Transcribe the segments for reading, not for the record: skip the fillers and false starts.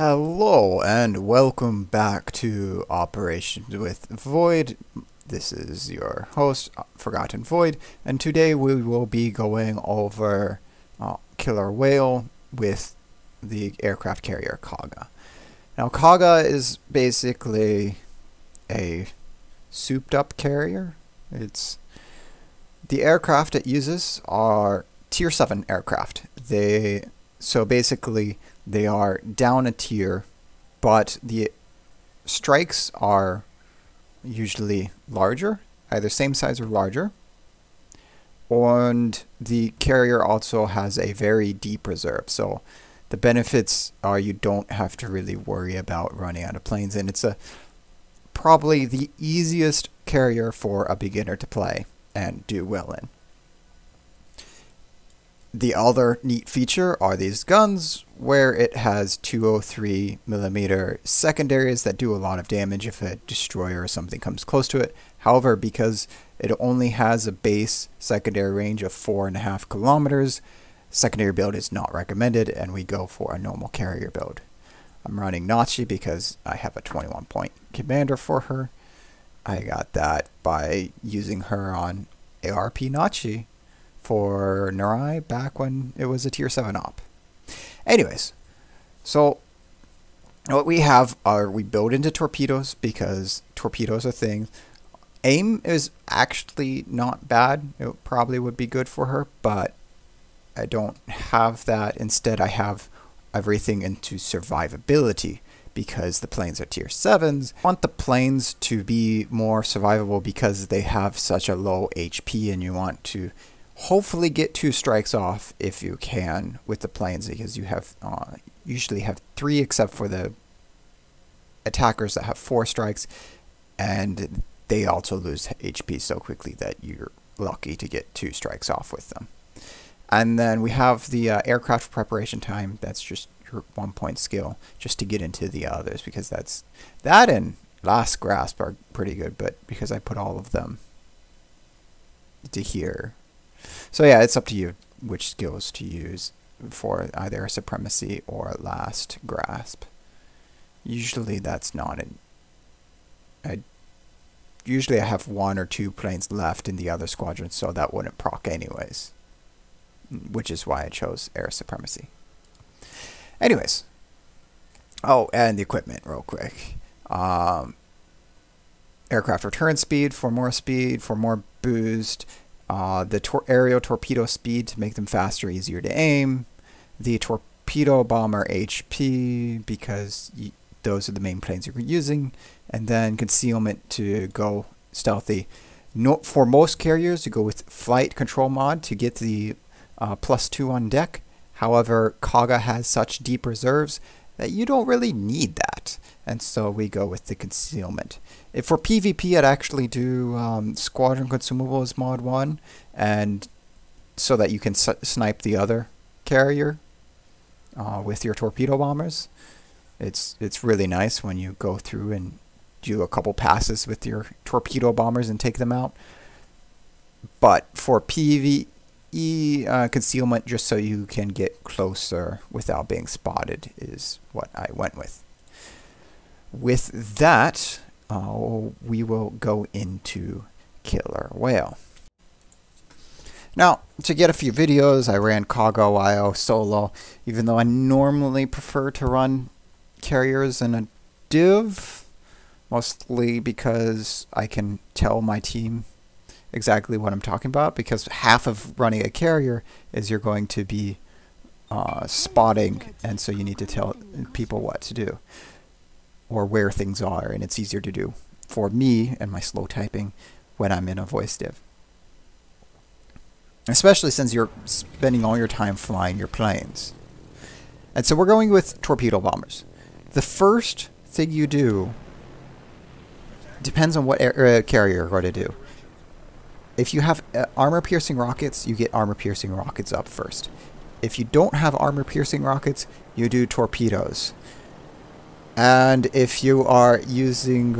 Hello and welcome back to Operations with Void. This is your host, Forgotten Void, and today we will be going over Killer Whale with the aircraft carrier Kaga. Now Kaga is basically a souped up carrier. The aircraft it uses are tier 7 aircraft. So basically they are down a tier, but the strikes are usually larger, either same size or larger. And the carrier also has a very deep reserve. So the benefits are you don't have to really worry about running out of planes, and it's probably the easiest carrier for a beginner to play and do well in. The other neat feature are these guns, where it has 203mm secondaries that do a lot of damage if a destroyer or something comes close to it. However, because it only has a base secondary range of 4.5 kilometers, secondary build is not recommended, and we go for a normal carrier build. I'm running Nachi because I have a 21-point commander for her. I got that by using her on ARP Nachi for Narai back when it was a tier 7 op. Anyways, so what we have are we build into torpedoes because torpedoes are things. Aim is actually not bad. It probably would be good for her, but I don't have that. Instead, I have everything into survivability because the planes are tier 7s. I want the planes to be more survivable because they have such a low HP, and you want to hopefully get 2 strikes off if you can with the planes, because you have usually have 3 except for the attackers that have 4 strikes, and they also lose HP so quickly that you're lucky to get 2 strikes off with them. And then we have the aircraft preparation time. That's just your 1-point skill just to get into the others, because that and Last Grasp are pretty good, but because I put all of them to here. So yeah, it's up to you which skills to use for either Supremacy or Last Grasp. Usually that's not usually I have 1 or 2 planes left in the other squadron, so that wouldn't proc anyways, which is why I chose Air Supremacy. Anyways, oh, and the equipment real quick. Aircraft return speed for more boost. The aerial torpedo speed to make them faster, easier to aim. The torpedo bomber HP, because those are the main planes you're using. And then concealment to go stealthy. For most carriers, you go with flight control mod to get the +2 on deck. However, Kaga has such deep reserves that you don't really need that, and so we go with the concealment. If for PvP, I'd actually do Squadron Consumables mod 1, and so that you can snipe the other carrier with your torpedo bombers. It's really nice when you go through and do a couple passes with your torpedo bombers and take them out. But for PvE, concealment, just so you can get closer without being spotted, is what I went with. With that, we will go into Killer Whale. Now, to get a few videos, I ran Kaga YO solo, even though I normally prefer to run carriers in a div, mostly because I can tell my team exactly what I'm talking about, because half of running a carrier is you're going to be spotting, and so you need to tell people what to do or where things are, and it's easier to do for me and my slow typing when I'm in a voice div, especially since you're spending all your time flying your planes. And so we're going with torpedo bombers. The first thing you do depends on what carrier you're going to do. If you have armor-piercing rockets, you get armor-piercing rockets up first. If you don't have armor-piercing rockets, you do torpedoes. And if you are using,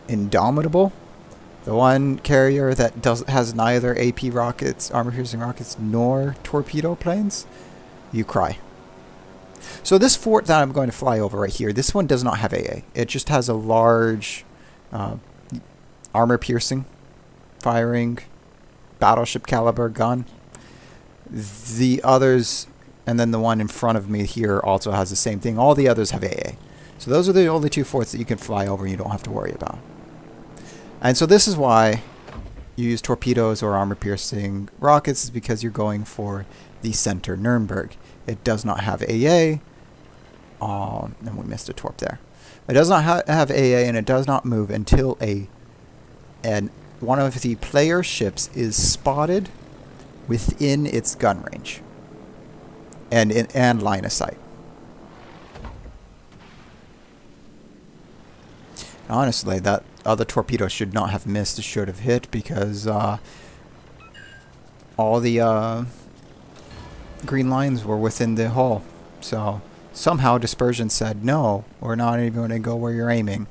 Indomitable, the one carrier that has neither AP rockets, armor-piercing rockets, nor torpedo planes, you cry. So this fort that I'm going to fly over right here, this one does not have AA. It just has a large armor-piercing, firing, battleship caliber gun. The others, and then the one in front of me here also has the same thing. All the others have AA. So those are the only two forts that you can fly over and you don't have to worry about. And so this is why you use torpedoes or armor-piercing rockets, is because you're going for the center Nuremberg. It does not have AA. And we missed a torp there. It does not have AA, and it does not move until one of the player ships is spotted within its gun range and line of sight. Honestly, that other torpedo should not have missed. It should have hit, because all the green lines were within the hull. So somehow dispersion said, no, we're not even going to go where you're aiming.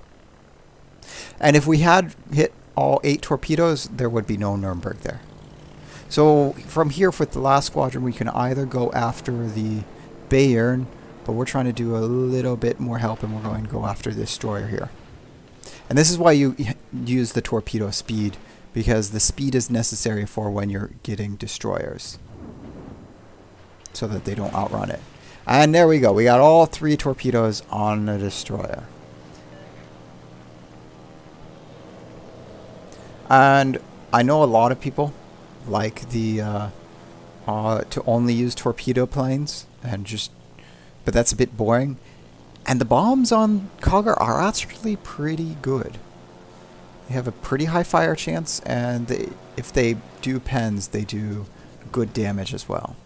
And if we had hit all 8 torpedoes, there would be no Nuremberg there. So from here, with the last squadron, we can either go after the Bayern, but we're trying to do a little bit more help, and we're going to go after the destroyer here. And this is why you use the torpedo speed, because the speed is necessary for when you're getting destroyers, so that they don't outrun it. And there we go. We got all 3 torpedoes on the destroyer. And I know a lot of people like the to only use torpedo planes, but that's a bit boring. And the bombs on Kaga are actually pretty good. They have a pretty high fire chance, and if they do pens, they do good damage as well.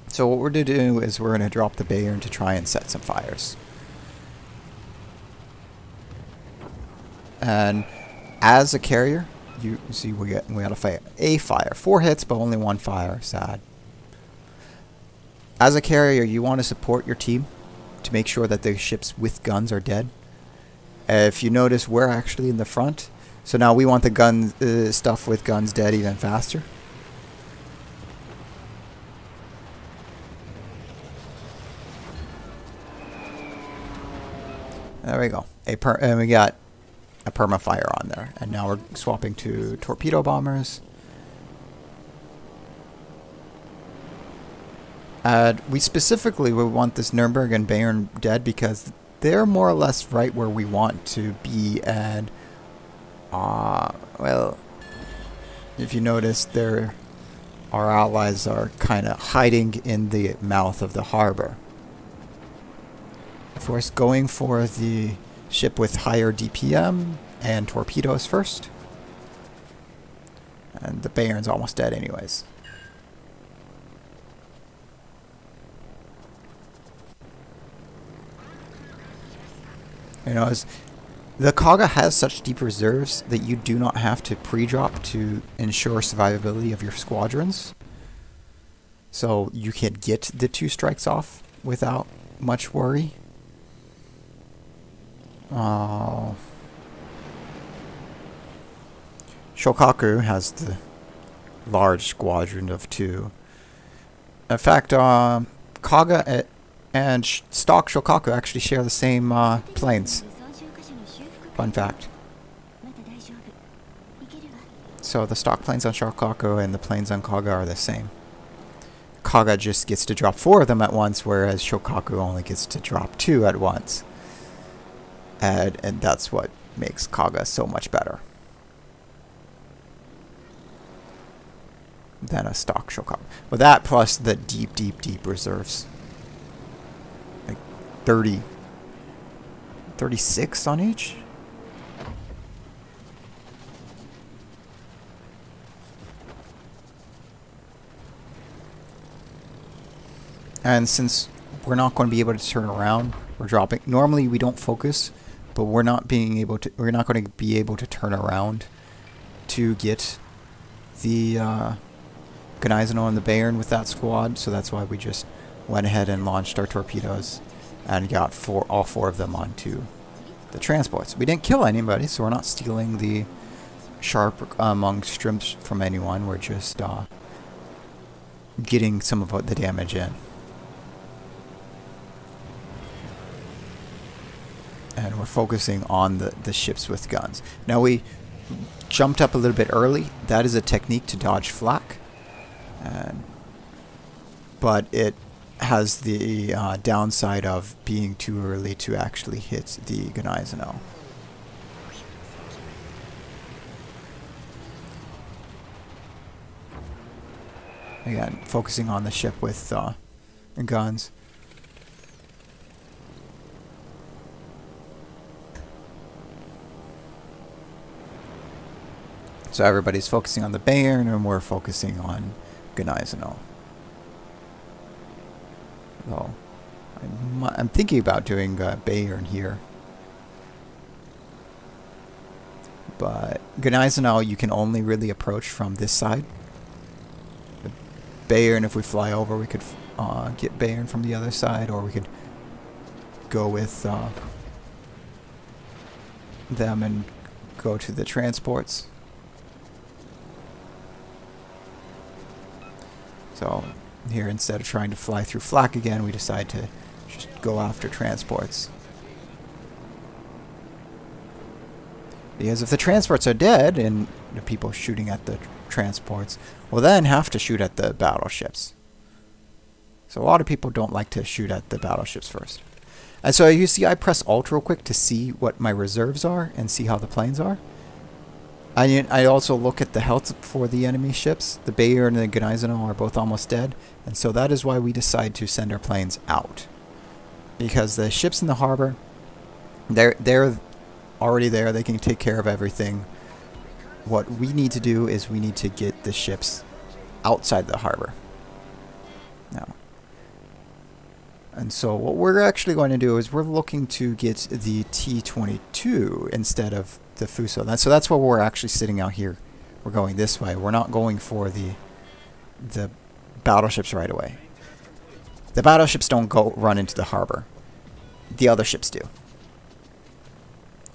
So what we're going to do is we're going to drop the Bayern to try and set some fires. And as a carrier, you see we got a fire. 4 hits, but only 1 fire. Sad. As a carrier, you want to support your team to make sure that the ships with guns are dead. If you notice, we're actually in the front, so now we want the stuff with guns dead even faster. There we go. And we got a perma-fire on there. And now we're swapping to torpedo bombers. We specifically would want this Nuremberg and Bayern dead, because they're more or less right where we want to be. And, well, if you notice, our allies are kind of hiding in the mouth of the harbor. Of course, going for the ship with higher DPM and torpedoes first. And the Bayern's almost dead anyways. You know, the Kaga has such deep reserves that you do not have to pre-drop to ensure survivability of your squadrons. So you can get the 2 strikes off without much worry. Shokaku has the large squadron of 2. In fact, Kaga and stock Shokaku actually share the same planes. Fun fact. So the stock planes on Shokaku and the planes on Kaga are the same. Kaga just gets to drop 4 of them at once, whereas Shokaku only gets to drop 2 at once. And that's what makes Kaga so much better than a stock Shokaku. But that plus the deep, deep, deep reserves. Like 36 on each? And since we're not going to be able to turn around, we're dropping. Normally we don't focus, but we're not going to be able to turn around to get the Gneisenau and the Bayern with that squad, so that's why we just went ahead and launched our torpedoes and got all 4 of them onto the transports. We didn't kill anybody, so we're not stealing the sharp among shrimps from anyone. We're just getting some of the damage in. And we're focusing on the ships with guns. Now we jumped up a little bit early. That is a technique to dodge flak. But it has the downside of being too early to actually hit the Gneisenau. Again, focusing on the ship with guns. So everybody's focusing on the Bayern, and we're focusing on Gneisenau. So I'm thinking about doing Bayern here. But Gneisenau you can only really approach from this side. The Bayern, if we fly over, we could get Bayern from the other side, or we could go with them and go to the transports. So here, instead of trying to fly through flak again, we decide to just go after transports. Because if the transports are dead and the people shooting at the transports will then have to shoot at the battleships. So a lot of people don't like to shoot at the battleships first. And so you see I press Alt real quick to see what my reserves are and see how the planes are. I also look at the health for the enemy ships. The Bayern and the Gneisenau are both almost dead, and so that is why we decide to send our planes out. Because the ships in the harbor, they're already there. They can take care of everything. What we need to do is we need to get the ships outside the harbor. Now, and so what we're actually going to do is we're looking to get the T-22 instead of the Fuso. So that's where we're actually sitting out here. We're going this way. We're not going for the battleships right away. The battleships don't go run into the harbor. The other ships do.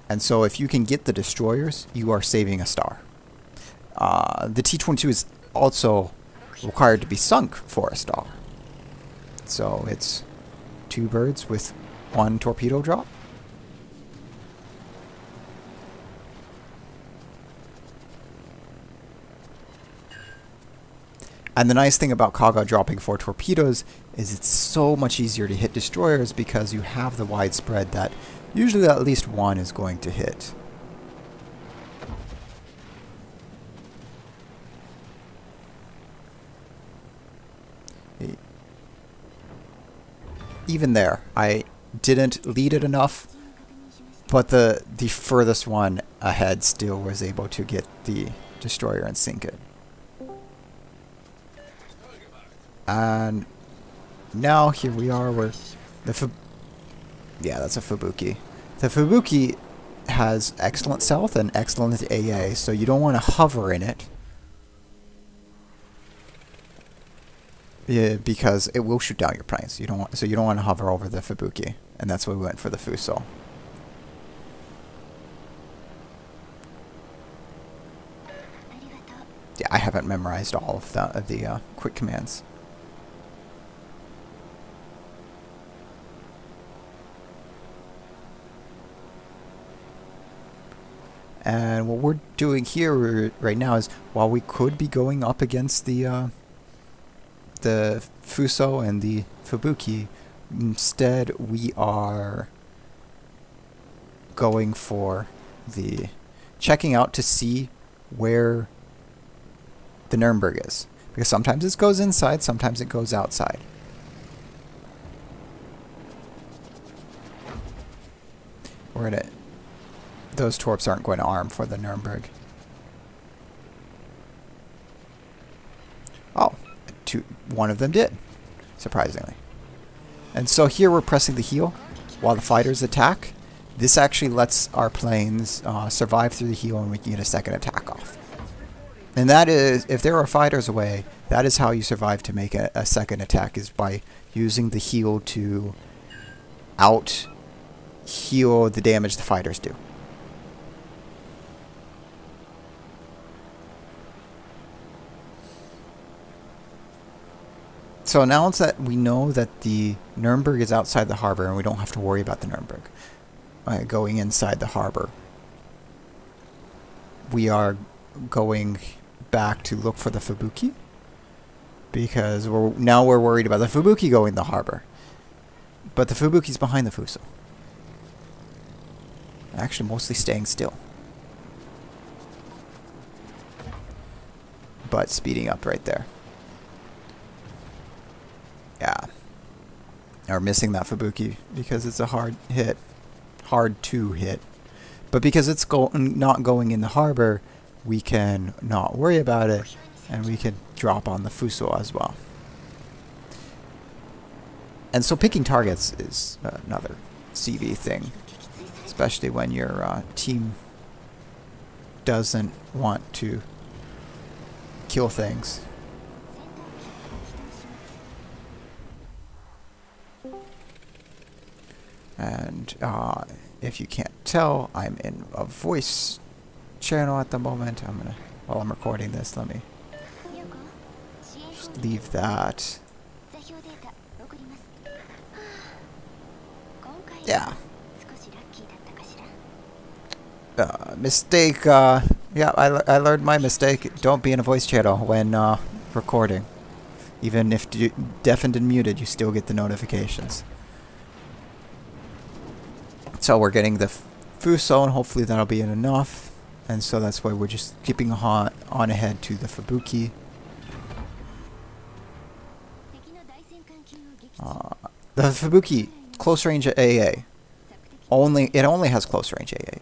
And so if you can get the destroyers, you are saving a star. The T-22 is also required to be sunk for a star. So it's 2 birds with 1 torpedo drop. And the nice thing about Kaga dropping 4 torpedoes is it's so much easier to hit destroyers because you have the widespread that usually at least 1 is going to hit. Even there, I didn't lead it enough, but the furthest one ahead still was able to get the destroyer and sink it. And now here we are with the yeah, that's a Fubuki. The Fubuki has excellent stealth and excellent AA, so you don't want to hover in it. Yeah, because it will shoot down your planes. You don't want to hover over the Fubuki, and that's why we went for the Fuso. Yeah, I haven't memorized all of the quick commands. And what we're doing here right now is, while we could be going up against the Fuso and the Fubuki, instead we are going for the checking out to see where the Nuremberg is. Because sometimes it goes inside, sometimes it goes outside. We're gonna... Those torps aren't going to arm for the Nuremberg. Oh, one of them did, surprisingly. And so here we're pressing the heel while the fighters attack. This actually lets our planes survive through the heel, and we can get a second attack off. And that is, if there are fighters away, that is how you survive to make a second attack, is by using the heel to out-heal the damage the fighters do. So now it's that we know that the Nuremberg is outside the harbor and we don't have to worry about the Nuremberg going inside the harbor. We are going back to look for the Fubuki because now we're worried about the Fubuki going the harbor. But the Fubuki's behind the Fuso. Actually mostly staying still. But speeding up right there. Yeah. Or missing that Fubuki because it's a hard hit. Hard to hit. But because it's not going in the harbor, we can not worry about it. And we can drop on the Fuso as well. And so picking targets is another CV thing. Especially when your team doesn't want to kill things. And if you can't tell, I'm in a voice channel at the moment. While I'm recording this, let me just leave that. Yeah. Mistake. Yeah, I learned my mistake. Don't be in a voice channel when recording. Even if deafened and muted, you still get the notifications. So we're getting the Fuso, and hopefully that'll be enough. And so that's why we're just skipping on ahead to the Fubuki. The Fubuki, close range AA. It only has close range AA.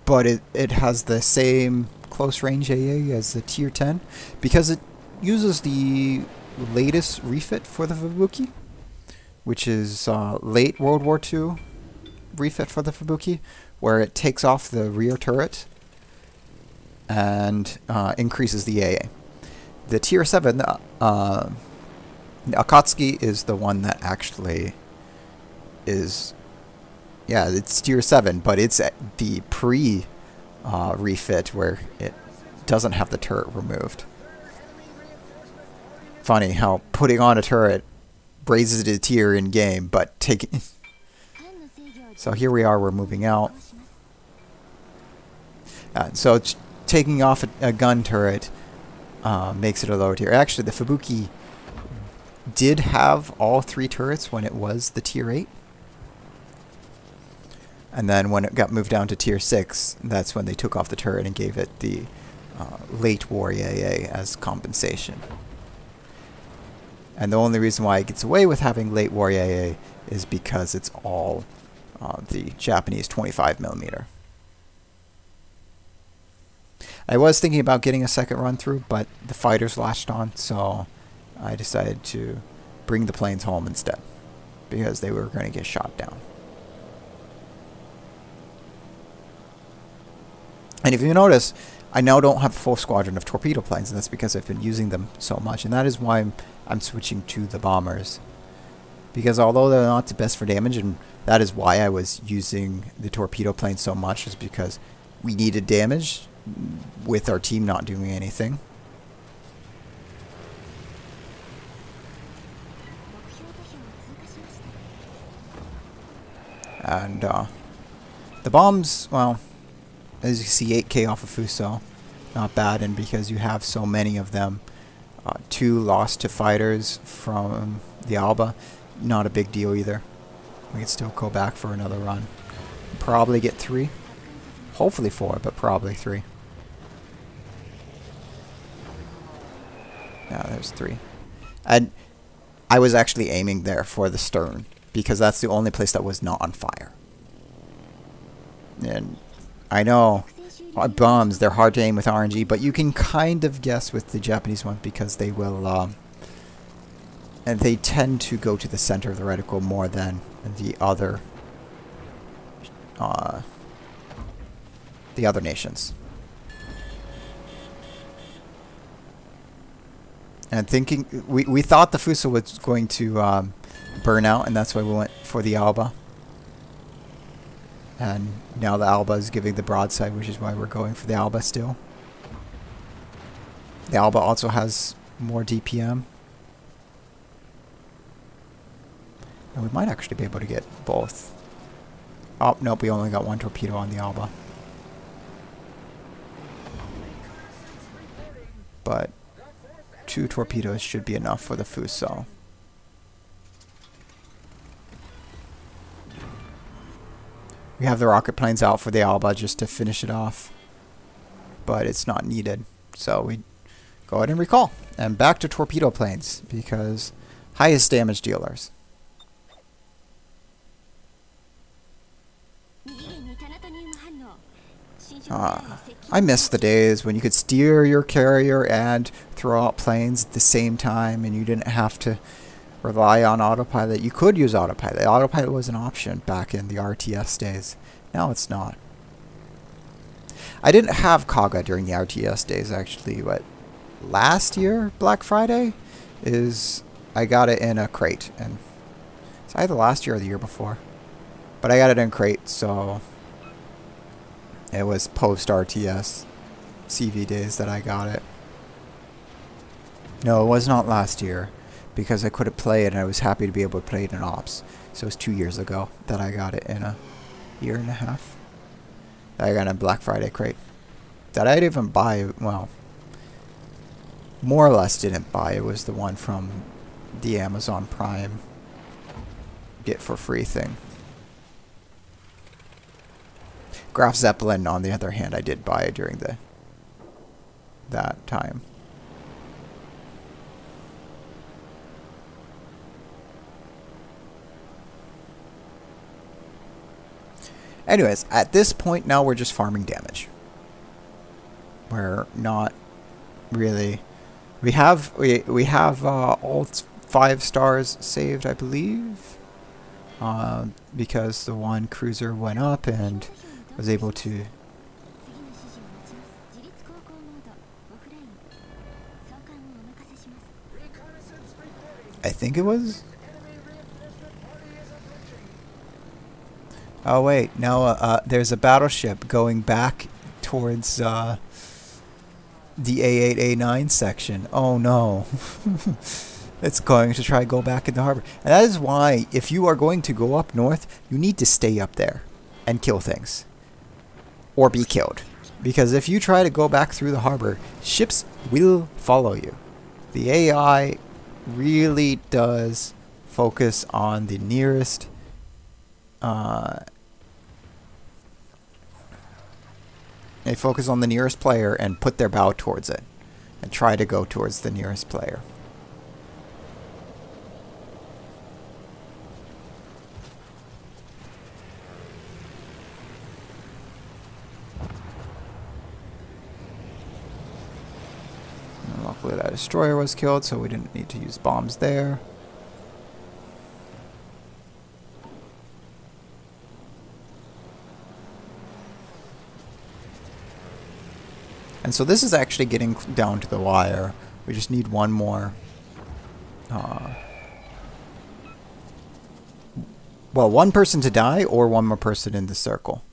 But it has the same close range AA as the tier 10 because it uses the latest refit for the Fubuki, which is late World War II refit for the Fubuki, where it takes off the rear turret and increases the AA. The tier 7, Akatsuki is the one that actually is... Yeah, it's tier 7, but it's the pre-refit where it doesn't have the turret removed. Funny how putting on a turret raises it a tier in-game, but taking... So here we are, we're moving out. So it's taking off a gun turret makes it a lower tier. Actually, the Fubuki did have all 3 turrets when it was the tier 8. And then when it got moved down to tier 6, that's when they took off the turret and gave it the late war AA as compensation. And the only reason why it gets away with having late war AA is because it's all the Japanese 25mm. I was thinking about getting a second run through, but the fighters latched on, so I decided to bring the planes home instead because they were going to get shot down. And if you notice, I now don't have a full squadron of torpedo planes, and that's because I've been using them so much. And that is why I'm switching to the bombers. Because although they're not the best for damage, and that is why I was using the torpedo planes so much, is because we needed damage with our team not doing anything. And the bombs, well... As you see, 8k off of Fuso, not bad, and because you have so many of them, 2 lost to fighters from the Alba, not a big deal either. We can still go back for another run. Probably get 3, hopefully 4, but probably 3. Yeah, there's 3. And I was actually aiming there for the stern, because that's the only place that was not on fire. And I know, bombs, they're hard to aim with RNG, but you can kind of guess with the Japanese one because they will, and they tend to go to the center of the reticle more than the other nations. And thinking, we thought the Fuso was going to burn out, and that's why we went for the Alba. And now the Alba is giving the broadside, which is why we're going for the Alba still. The Alba also has more DPM. And we might actually be able to get both. Oh, nope, we only got one torpedo on the Alba. But 2 torpedoes should be enough for the Fuso. We have the rocket planes out for the Alba just to finish it off. But it's not needed. So we go ahead and recall. And back to torpedo planes, because highest damage dealers. I miss the days when you could steer your carrier and throw out planes at the same time and you didn't have to rely on autopilot. You could use autopilot. Autopilot was an option back in the RTS days. Now it's not. I didn't have Kaga during the RTS days actually. What, last year, Black Friday, I got it in a crate. And it's either last year or the year before. But I got it in crate, so it was post RTS CV days that I got it. No, it was not last year, because I couldn't play it and I was happy to be able to play it in Ops. So it was 2 years ago that I got it in a year and a half. I got a Black Friday crate. That I didn't even buy, well, more or less didn't buy. It was the one from the Amazon Prime get for free thing. Graf Zeppelin, on the other hand, I did buy during that time. Anyways, at this point now we're just farming damage. We're not really. We have all 5 stars saved, I believe, because the one cruiser went up and was able to. I think it was. Oh wait, now there's a battleship going back towards the A8, A9 section. Oh no. It's going to try to go back in the harbor. And that is why, if you are going to go up north, you need to stay up there and kill things. Or be killed. Because if you try to go back through the harbor, ships will follow you. The AI really does focus on the nearest they focus on the nearest player and put their bow towards it and try to go towards the nearest player. And luckily that destroyer was killed, so we didn't need to use bombs there. And so this is actually getting down to the wire. We just need one more. Well, one person to die or one more person in the circle.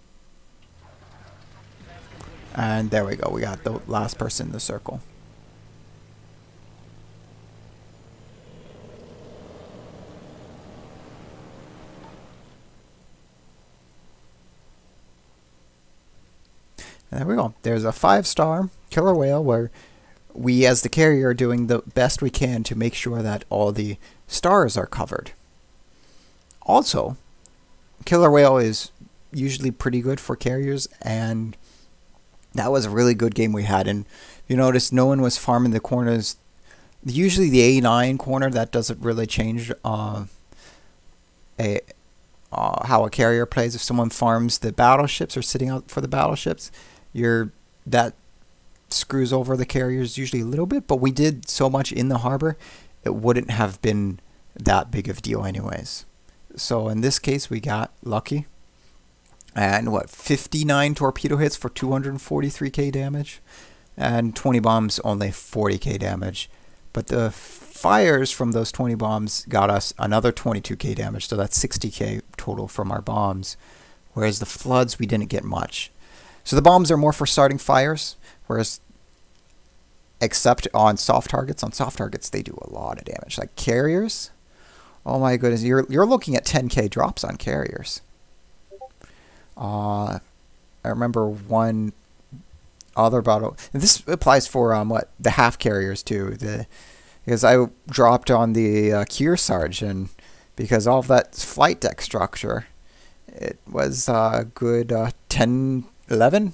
And there we go. We got the last person in the circle. And there we go. There's a 5-star killer whale where we as the carrier are doing the best we can to make sure that all the stars are covered. Also, killer whale is usually pretty good for carriers, and that was a really good game we had. And you notice no one was farming the corners. Usually the A9 corner, that doesn't really change how a carrier plays. If someone farms the battleships or sitting out for the battleships, that screws over the carriers usually a little bit, but we did so much in the harbor, it wouldn't have been that big of a deal anyways. So in this case, we got lucky. And what, 59 torpedo hits for 243k damage, and 20 bombs only 40k damage. But the fires from those 20 bombs got us another 22k damage, so that's 60k total from our bombs. Whereas the floods, we didn't get much. So the bombs are more for starting fires, whereas except on soft targets. On soft targets, they do a lot of damage. Like carriers, Oh my goodness, you're looking at 10k drops on carriers. I remember one other battle. And this applies for what the half carriers too. Because I dropped on the Kearsarge, and because all of that flight deck structure, it was a good 10, 11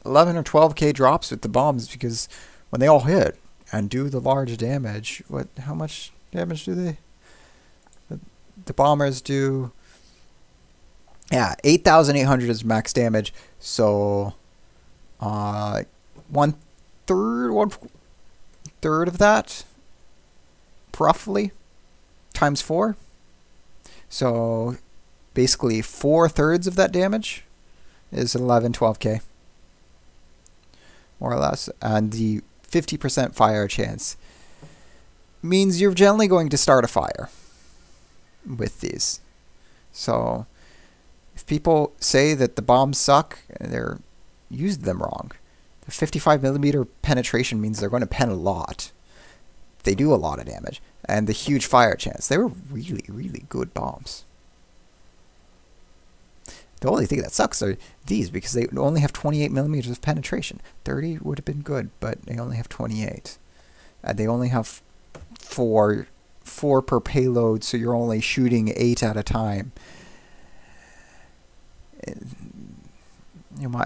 or 12k drops with the bombs, because when they all hit and do the large damage, how much damage do they? The bombers do, yeah, 8,800 is max damage. So, one third of that, roughly, times 4. So, basically 4/3 of that damage is 11, 12k, more or less. And the 50% fire chance means you're generally going to start a fire with these. So if people say that the bombs suck, they're used them wrong. The 55mm penetration means they're going to pen a lot. They do a lot of damage, and the huge fire chance. They were really, really good bombs. The only thing that sucks are these, because they only have 28mm of penetration. 30 would have been good, but they only have 28. And they only have four per payload, so you're only shooting 8 at a time.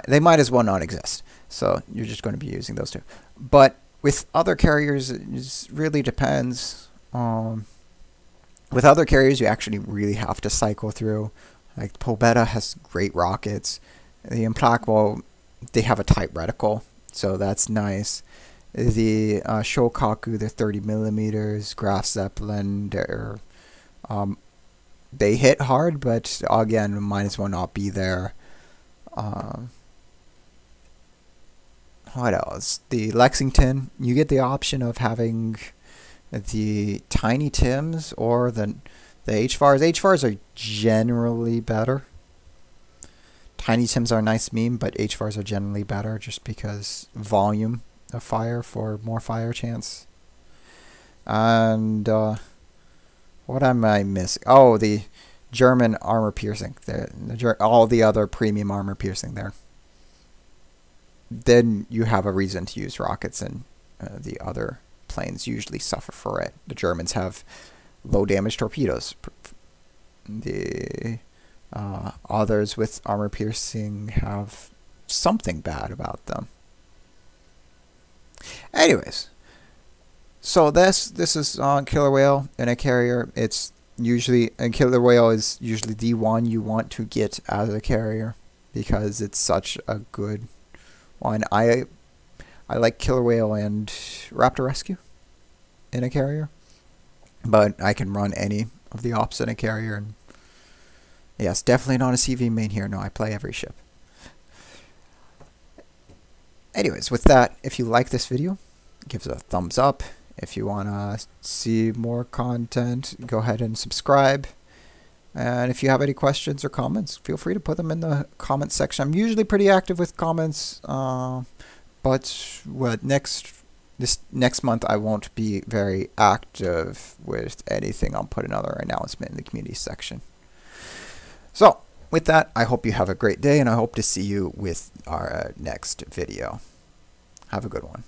They might as well not exist. So you're just going to be using those two. But with other carriers, it just really depends. With other carriers, you actually really have to cycle through. Like Pobeda has great rockets. The Implacable, they have a tight reticle, so that's nice. The Shokaku, they're 30mm. Graf Zeppelin, they hit hard, but again, might as well not be there. What else? The Lexington, you get the option of having the Tiny Tims or the HVARs. HVARs are generally better. Tiny Tims are a nice meme, but HVARs are generally better just because volume of fire for more fire chance. And what am I missing? Oh, the German armor piercing. All the other premium armor piercing there. Then you have a reason to use rockets, and the other planes usually suffer for it. The Germans have low damage torpedoes. The others with armor piercing have something bad about them. Anyways, so this is on Killer Whale in a carrier. It's usually, and Killer Whale is usually the one you want to get as a carrier because it's such a good one. I like Killer Whale and Raptor Rescue in a carrier, but I can run any of the ops in a carrier. And yes, definitely not a CV main here. No, I play every ship. Anyways, with that, if you like this video, give it a thumbs up. If you want to see more content, go ahead and subscribe. And if you have any questions or comments, feel free to put them in the comments section. I'm usually pretty active with comments, but this next month I won't be very active with anything. I'll put another announcement in the community section. So with that, I hope you have a great day, and I hope to see you with our next video. Have a good one.